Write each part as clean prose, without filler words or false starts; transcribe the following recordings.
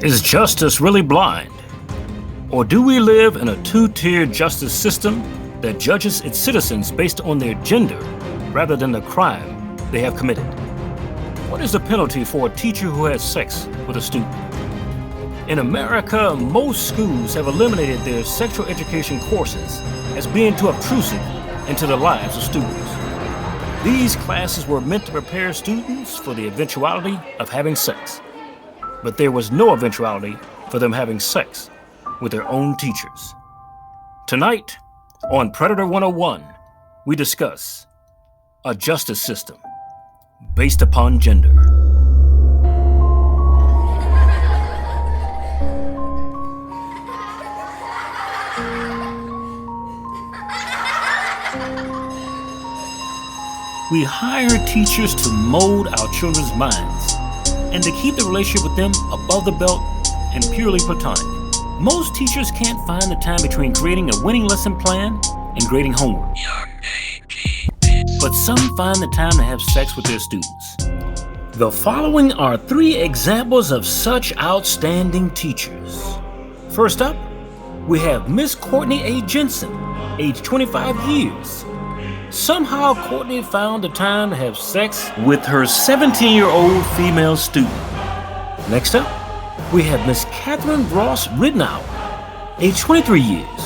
Is justice really blind? Or do we live in a two-tiered justice system that judges its citizens based on their gender rather than the crime they have committed? What is the penalty for a teacher who has sex with a student? In America, most schools have eliminated their sexual education courses as being too obtrusive into the lives of students. These classes were meant to prepare students for the eventuality of having sex. But there was no eventuality for them having sex with their own teachers. Tonight, on Predator 101, we discuss a justice system based upon gender. We hire teachers to mold our children's minds and to keep the relationship with them above the belt and purely platonic. Most teachers can't find the time between creating a winning lesson plan and grading homework. But some find the time to have sex with their students. The following are 3 examples of such outstanding teachers. First up, we have Miss Courtney A. Jensen, age 25 years. Somehow Courtney found the time to have sex with her 17-year-old female student. Next up, we have Miss Catherine Ross Ridnour, age 23 years,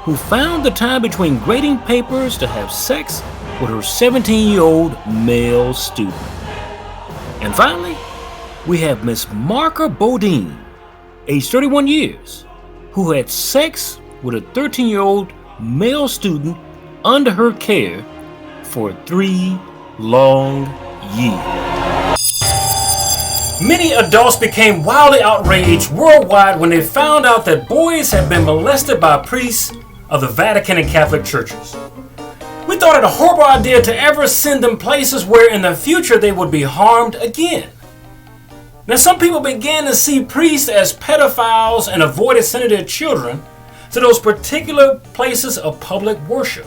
who found the time between grading papers to have sex with her 17-year-old male student. And finally, we have Miss Marka Bodine, age 31 years, who had sex with a 13-year-old male student under her care for 3 long years. Many adults became wildly outraged worldwide when they found out that boys had been molested by priests of the Vatican and Catholic churches. We thought it a horrible idea to ever send them places where in the future they would be harmed again. Now, some people began to see priests as pedophiles and avoided sending their children to those particular places of public worship.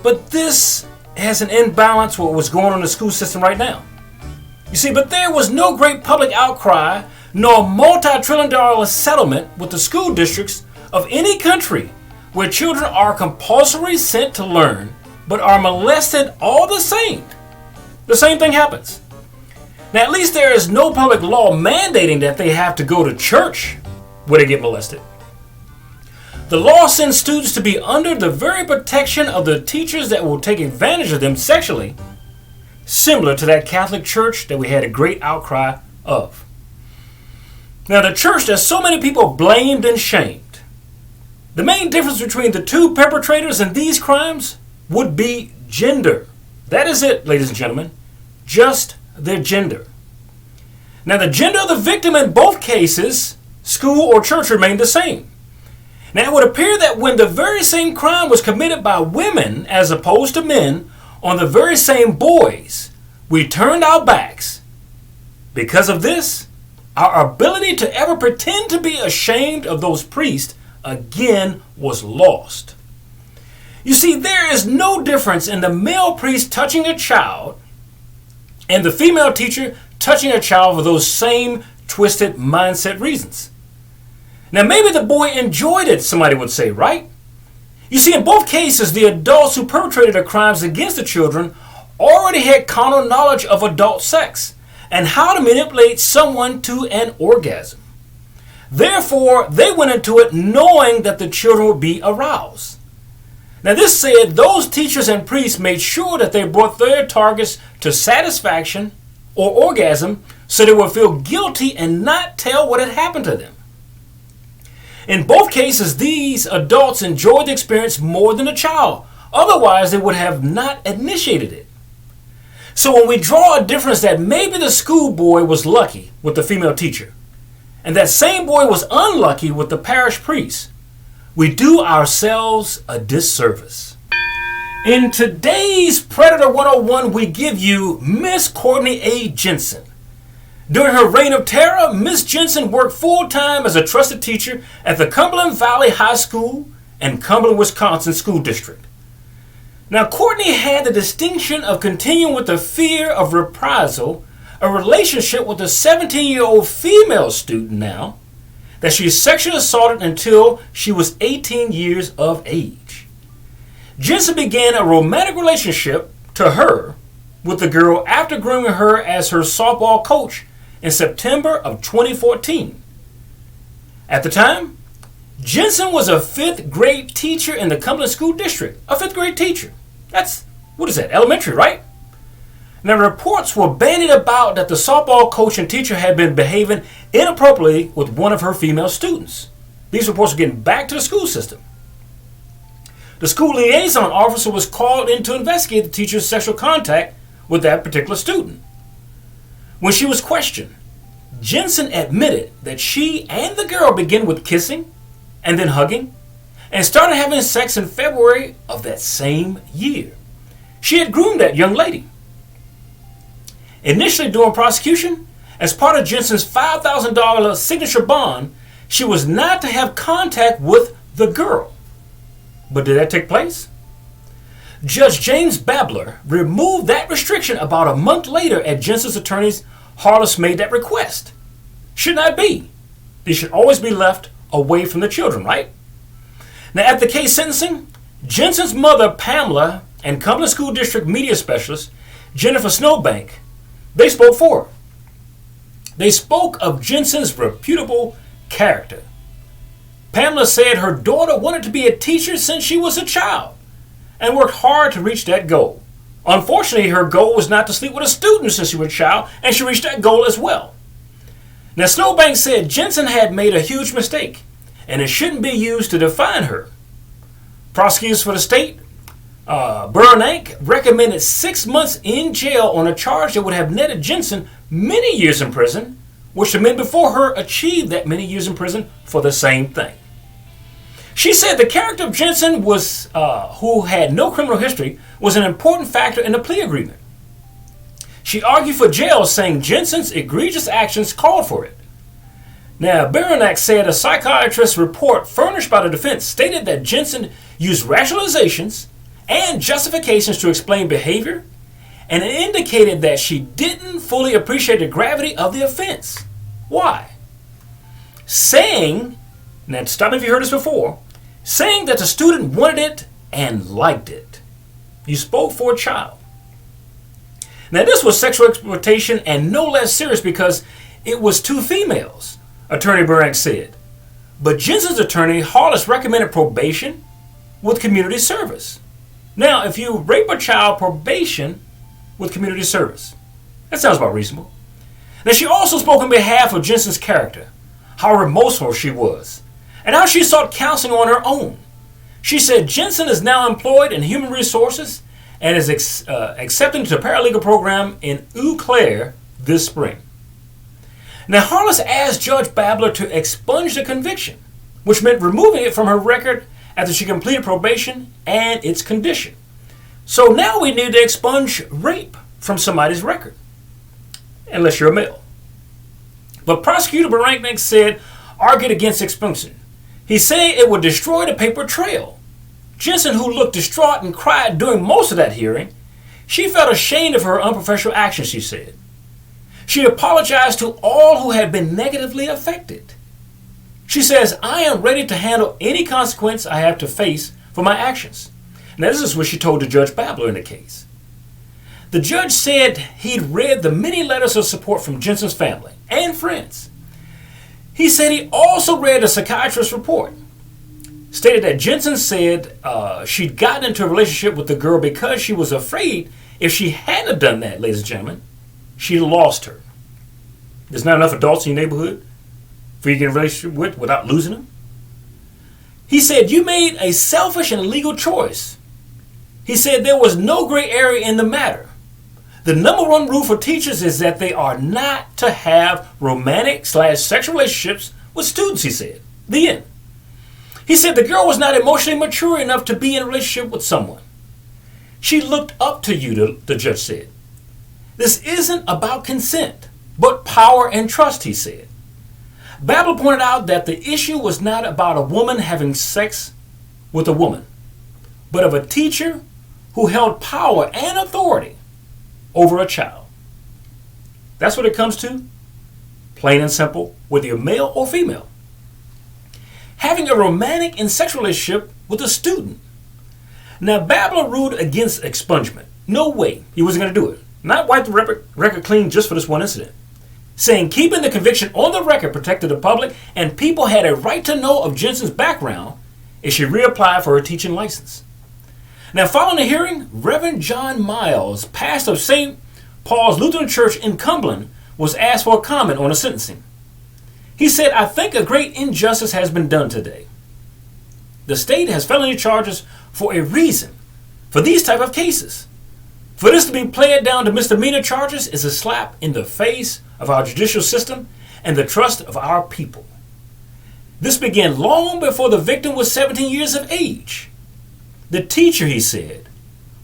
But this has an imbalance with what's going on in the school system right now. You see, but there was no great public outcry nor multi-trillion-dollar settlement with the school districts of any country where children are compulsorily sent to learn but are molested all the same. The same thing happens. Now, at least there is no public law mandating that they have to go to church where they get molested. The law sends students to be under the very protection of the teachers that will take advantage of them sexually, similar to that Catholic church that we had a great outcry of. Now, the church that so many people blamed and shamed. The main difference between the 2 perpetrators in these crimes would be gender. That is it, ladies and gentlemen, just their gender. Now, the gender of the victim in both cases, school or church, remained the same. Now, it would appear that when the very same crime was committed by women as opposed to men on the very same boys, we turned our backs. Because of this, our ability to ever pretend to be ashamed of those priests again was lost. You see, there is no difference in the male priest touching a child and the female teacher touching a child for those same twisted mindset reasons. Now, maybe the boy enjoyed it, somebody would say, right? You see, in both cases, the adults who perpetrated the crimes against the children already had carnal knowledge of adult sex and how to manipulate someone to an orgasm. Therefore, they went into it knowing that the children would be aroused. Now, this said, those teachers and priests made sure that they brought their targets to satisfaction or orgasm so they would feel guilty and not tell what had happened to them. In both cases, these adults enjoyed the experience more than the child. Otherwise, they would have not initiated it. So when we draw a difference that maybe the schoolboy was lucky with the female teacher, and that same boy was unlucky with the parish priest, we do ourselves a disservice. In today's Predator 101, we give you Miss Courtney A. Jensen. During her reign of terror, Miss Jensen worked full-time as a trusted teacher at the Cumberland Valley High School and Cumberland, Wisconsin School District. Now, Courtney had the distinction of continuing with the fear of reprisal a relationship with a 17-year-old female student now that she sexually assaulted until she was 18 years of age. Jensen began a romantic relationship to her with the girl after grooming her as her softball coach in September of 2014. At the time, Jensen was a 5th grade teacher in the Cumberland School District. A 5th grade teacher. That's, what is that, elementary, right? Now, reports were bandied about that the softball coach and teacher had been behaving inappropriately with one of her female students. These reports were getting back to the school system. The school liaison officer was called in to investigate the teacher's sexual contact with that particular student. When she was questioned, Jensen admitted that she and the girl began with kissing and then hugging and started having sex in February of that same year. She had groomed that young lady. Initially during prosecution, as part of Jensen's $5,000 signature bond, she was not to have contact with the girl. But did that take place? Judge James Babler removed that restriction about a month later at Jensen's attorney's Harless made that request. Should not be. They should always be left away from the children, right? Now, at the case sentencing, Jensen's mother, Pamela, and Cumberland School District media specialist, Jennifer Snowbank, they spoke for her. They spoke of Jensen's reputable character. Pamela said her daughter wanted to be a teacher since she was a child and worked hard to reach that goal. Unfortunately, her goal was not to sleep with a student since she was a child, and she reached that goal as well. Now, Snowbank said Jensen had made a huge mistake, and it shouldn't be used to define her. Prosecutors for the state, Bernanke, recommended 6 months in jail on a charge that would have netted Jensen many years in prison, which the men before her achieved that many years in prison for the same thing. She said the character of Jensen, was, who had no criminal history, was an important factor in the plea agreement. She argued for jail, saying Jensen's egregious actions called for it. Now, Beranek said a psychiatrist's report furnished by the defense stated that Jensen used rationalizations and justifications to explain behavior, and it indicated that she didn't fully appreciate the gravity of the offense. Why? Saying, now stop me if you heard this before, saying that the student wanted it and liked it. You spoke for a child. Now, this was sexual exploitation and no less serious because it was 2 females, Attorney Beranek said. But Jensen's attorney, Hollis, recommended probation with community service. Now, if you rape a child, probation with community service. That sounds about reasonable. Now, she also spoke on behalf of Jensen's character, how remorseful she was, and how she sought counseling on her own. She said Jensen is now employed in human resources and is accepted to a paralegal program in Eau Claire this spring. Now, Hollis asked Judge Babler to expunge the conviction, which meant removing it from her record after she completed probation and its condition. So now we need to expunge rape from somebody's record, unless you're a male. But Prosecutor Beranek said, argued against expulsion. He said it would destroy the paper trail. Jensen, who looked distraught and cried during most of that hearing, she felt ashamed of her unprofessional actions, she said. She apologized to all who had been negatively affected. She says, I am ready to handle any consequence I have to face for my actions. Now, this is what she told the Judge Babler in the case. The judge said he'd read the many letters of support from Jensen's family and friends. He said he also read a psychiatrist's report. Stated that Jensen said she'd gotten into a relationship with the girl because she was afraid if she hadn't done that, ladies and gentlemen, she'd lost her. There's not enough adults in your neighborhood for you to get in a relationship with without losing them. He said you made a selfish and illegal choice. He said there was no gray area in the matter. The number one rule for teachers is that they are not to have romantic/sexual relationships with students, he said. The end. He said the girl was not emotionally mature enough to be in a relationship with someone. She looked up to you, the judge said. This isn't about consent, but power and trust, he said. Babel pointed out that the issue was not about a woman having sex with a woman, but of a teacher who held power and authority over a child. That's what it comes to, plain and simple, whether you're male or female. Having a romantic and sexual relationship with a student. Now, Babler ruled against expungement. No way he wasn't going to do it. Not wipe the record clean just for this one incident. Saying keeping the conviction on the record protected the public and people had a right to know of Jensen's background if she reapplied for her teaching license. Now, following the hearing, Reverend John Miles, pastor of St. Paul's Lutheran Church in Cumberland, was asked for a comment on the sentencing. He said, "I think a great injustice has been done today. The state has felony charges for a reason for these type of cases. For this to be played down to misdemeanor charges is a slap in the face of our judicial system and the trust of our people. This began long before the victim was 17 years of age. The teacher," he said,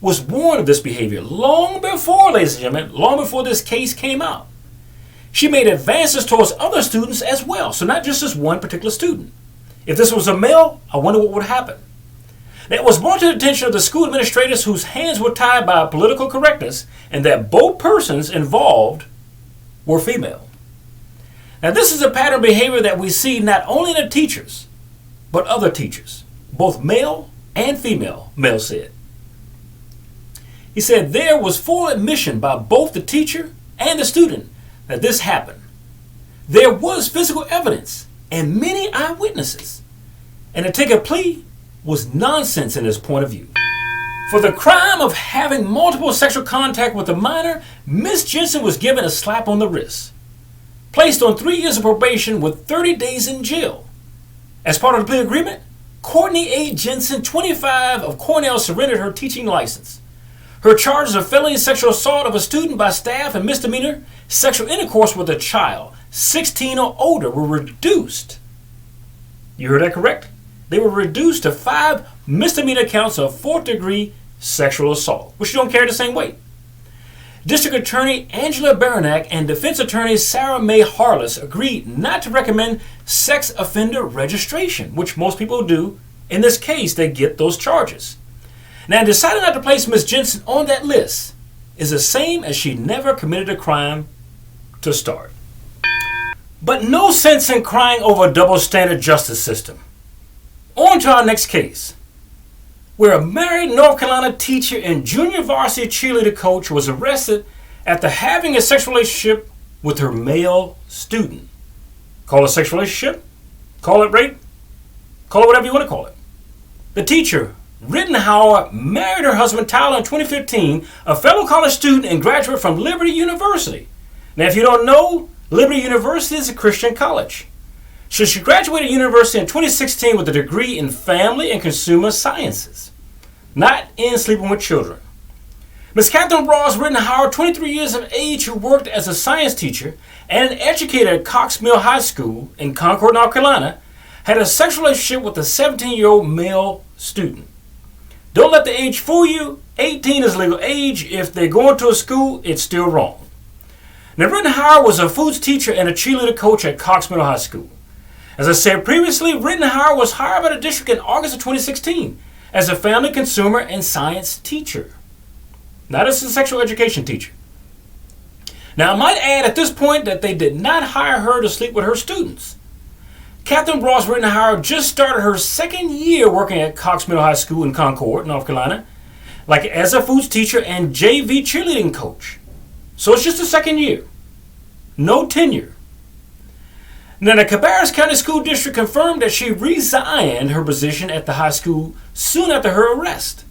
"was warned of this behavior long before, ladies and gentlemen, long before this case came out. She made advances towards other students as well, so not just this one particular student. If this was a male, I wonder what would happen. That was brought to the attention of the school administrators whose hands were tied by political correctness and that both persons involved were female." Now, this is a pattern of behavior that we see not only in the teachers, but other teachers, both male and female, Miles said. He said there was full admission by both the teacher and the student that this happened. There was physical evidence and many eyewitnesses, and to take a plea was nonsense in his point of view. For the crime of having multiple sexual contact with a minor, Miss Jensen was given a slap on the wrist, placed on 3 years of probation with 30 days in jail. As part of the plea agreement, Courtney A. Jensen, 25, of Cornell, surrendered her teaching license. Her charges of felony sexual assault of a student by staff and misdemeanor sexual intercourse with a child, 16 or older, were reduced. You heard that correct? They were reduced to 5 misdemeanor counts of 4th-degree sexual assault, which don't carry the same weight. District Attorney Angela Baranek and Defense Attorney Sarah May Harless agreed not to recommend sex offender registration, which most people do. In this case, they get those charges. Now, deciding not to place Ms. Jensen on that list is the same as she never committed a crime to start. But no sense in crying over a double standard justice system. On to our next case, where a married North Carolina teacher and junior varsity cheerleader coach was arrested after having a sexual relationship with her male student. Call it a sexual relationship, call it rape, call it whatever you want to call it. The teacher, Rittenhauer, married her husband Tyler in 2015, a fellow college student and graduate from Liberty University. Now, if you don't know, Liberty University is a Christian college. So she graduated university in 2016 with a degree in family and consumer sciences, not in sleeping with children. Ms. Catherine Ross Rittenhauer, 23 years of age, who worked as a science teacher and an educator at Cox Mill High School in Concord, North Carolina, had a sexual relationship with a 17-year-old male student. Don't let the age fool you. 18 is legal age. If they're going to a school, it's still wrong. Now, Rittenhauer was a foods teacher and a cheerleader coach at Cox Middle High School. As I said previously, Rittenhauer was hired by the district in August of 2016 as a family, consumer, and science teacher, not as a sexual education teacher. Now, I might add at this point that they did not hire her to sleep with her students. Catherine Ross Rittenhauer just started her 2nd year working at Cox Middle High School in Concord, North Carolina, like as a foods teacher and JV cheerleading coach. So it's just a 2nd year. No tenure. Now, the Cabarrus County School District confirmed that she resigned her position at the high school soon after her arrest.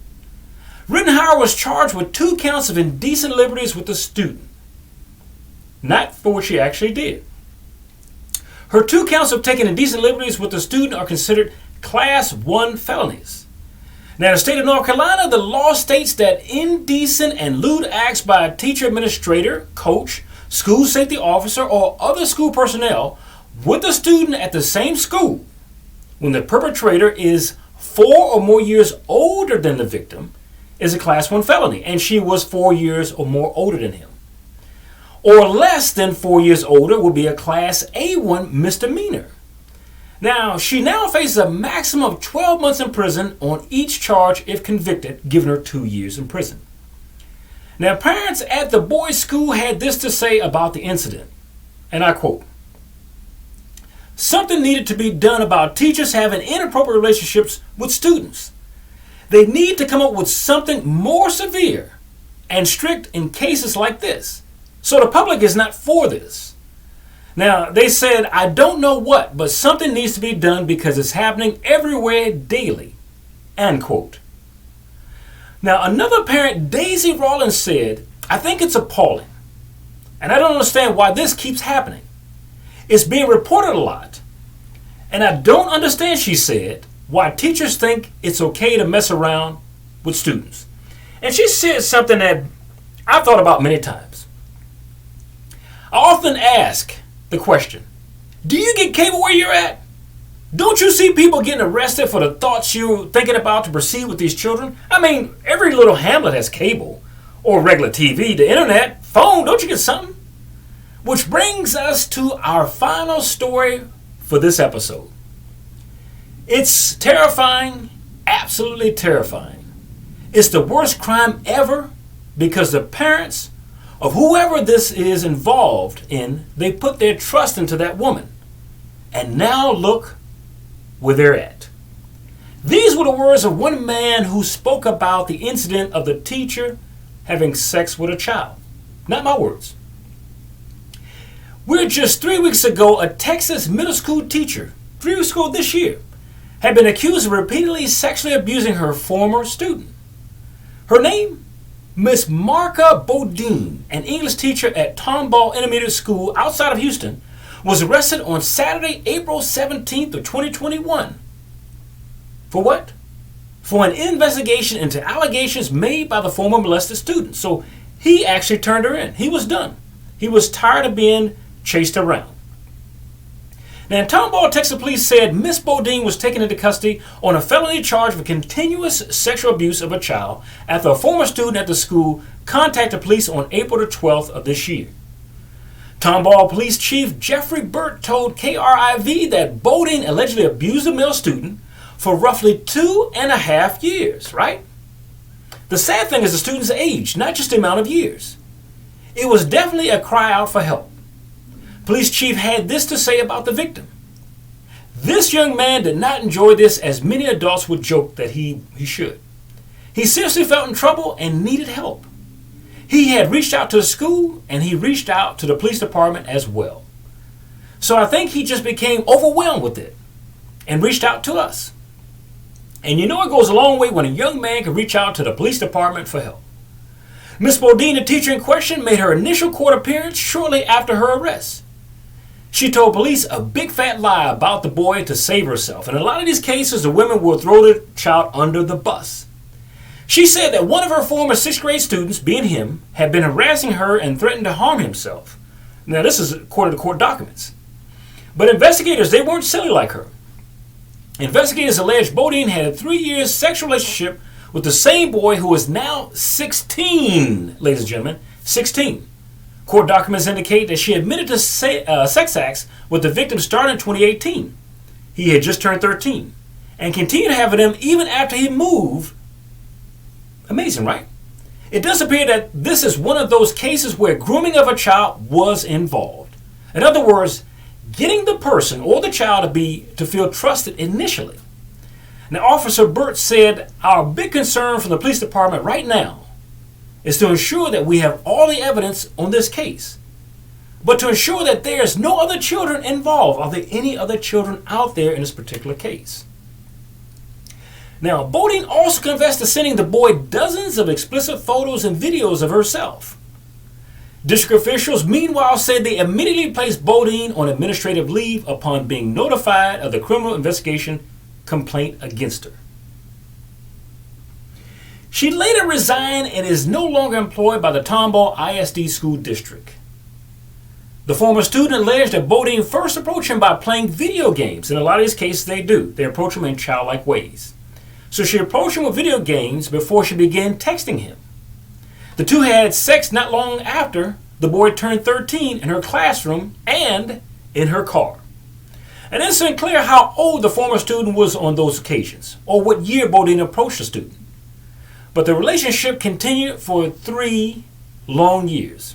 Rittenhauer was charged with 2 counts of indecent liberties with the student, not for what she actually did. Her 2 counts of taking indecent liberties with the student are considered Class 1 felonies. Now, in the state of North Carolina, the law states that indecent and lewd acts by a teacher, administrator, coach, school safety officer, or other school personnel with the student at the same school, when the perpetrator is 4 or more years older than the victim, is a Class 1 felony, and she was 4 years or more older than him. Or less than 4 years older would be a Class A1 misdemeanor. Now, she now faces a maximum of 12 months in prison on each charge if convicted, giving her 2 years in prison. Now, parents at the boys' school had this to say about the incident, and I quote, "Something needed to be done about teachers having inappropriate relationships with students. They need to come up with something more severe and strict in cases like this. So the public is not for this." Now, they said, "I don't know what, but something needs to be done because it's happening everywhere daily." End quote. Now, another parent, Daisy Rollins, said, "I think it's appalling. And I don't understand why this keeps happening. It's being reported a lot. And I don't understand," she said, "why teachers think it's okay to mess around with students." And she said something that I've thought about many times. I often ask the question, do you get cable where you're at? Don't you see people getting arrested for the thoughts you're thinking about to proceed with these children? I mean, every little hamlet has cable or regular TV, the internet, phone. Don't you get something? Which brings us to our final story for this episode. It's terrifying, absolutely terrifying. It's the worst crime ever because the parents of whoever this is involved in, they put their trust into that woman. And now look where they're at. These were the words of one man who spoke about the incident of the teacher having sex with a child. Not my words. We're just 3 weeks ago, a Texas middle school teacher, 3 weeks ago this year, had been accused of repeatedly sexually abusing her former student. Her name? Miss Marka Bodine, an English teacher at Tomball Intermediate School outside of Houston, was arrested on Saturday, April 17th of 2021. For what? For an investigation into allegations made by the former molested student. So he actually turned her in. He was done. He was tired of being chased around. Now, Tomball, Texas police said Miss Bodine was taken into custody on a felony charge of continuous sexual abuse of a child after a former student at the school contacted police on April the 12th of this year. Tomball Police Chief Jeffrey Burt told KRIV that Bodine allegedly abused a male student for roughly 2.5 years, right? The sad thing is the student's age, not just the amount of years. It was definitely a cry out for help. Police chief had this to say about the victim. This young man did not enjoy this as many adults would joke that he should. He seriously felt in trouble and needed help. He had reached out to the school and he reached out to the police department as well. So I think he just became overwhelmed with it and reached out to us. And you know it goes a long way when a young man can reach out to the police department for help. Miss Bodine, the teacher in question, made her initial court appearance shortly after her arrest. She told police a big fat lie about the boy to save herself. In a lot of these cases, the women will throw the child under the bus. She said that one of her former 6th grade students, being him, had been harassing her and threatened to harm himself. Now, this is according to court documents. But investigators, they weren't silly like her. Investigators alleged Bodine had a 3-year sexual relationship with the same boy who is now 16, ladies and gentlemen, 16. Court documents indicate that she admitted to sex acts with the victim starting in 2018. He had just turned 13 and continued to have them even after he moved. Amazing, right? It does appear that this is one of those cases where grooming of a child was involved. In other words, getting the person or the child to feel trusted initially. Now, Officer Burt said, "Our big concern from the police department right now is to ensure that we have all the evidence on this case, but to ensure that there's no other children involved. Are there any other children out there in this particular case?" Now, Bodine also confessed to sending the boy dozens of explicit photos and videos of herself. District officials, meanwhile, said they immediately placed Bodine on administrative leave upon being notified of the criminal investigation complaint against her. She later resigned and is no longer employed by the Tomball ISD School District. The former student alleged that Bodine first approached him by playing video games. In a lot of these cases, they do. They approach him in childlike ways. So she approached him with video games before she began texting him. The two had sex not long after the boy turned 13 in her classroom and in her car. And it's unclear how old the former student was on those occasions or what year Bodine approached the student. But the relationship continued for 3 long years.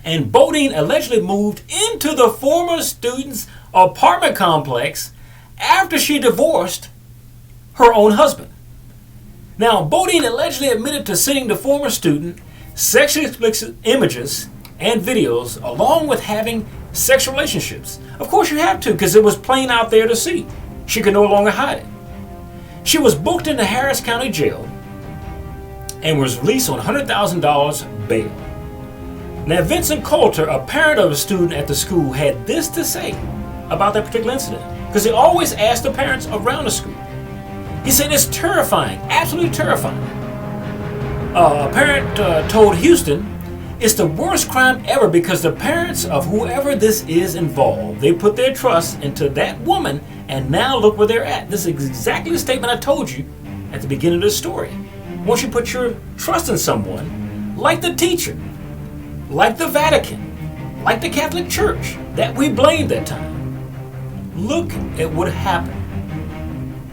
And Bodine allegedly moved into the former student's apartment complex after she divorced her own husband. Now, Bodine allegedly admitted to sending the former student sexually explicit images and videos along with having sexual relationships. Of course you have to, because it was plain out there to see. She could no longer hide it. She was booked into Harris County Jail and was released on $100,000 bail. Now, Vincent Coulter, a parent of a student at the school, had this to say about that particular incident, because he always asked the parents around the school. He said, "It's terrifying, absolutely terrifying." A parent told Houston, "It's the worst crime ever because the parents of whoever this is involved, they put their trust into that woman, and now look where they're at." This is exactly the statement I told you at the beginning of the story. Once you put your trust in someone, like the teacher, like the Vatican, like the Catholic Church, that we blamed that time, look at what happened.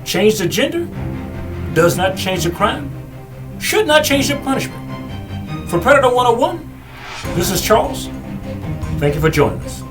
Change the gender does not change the crime, should not change the punishment. For Predator 101, this is Charles. Thank you for joining us.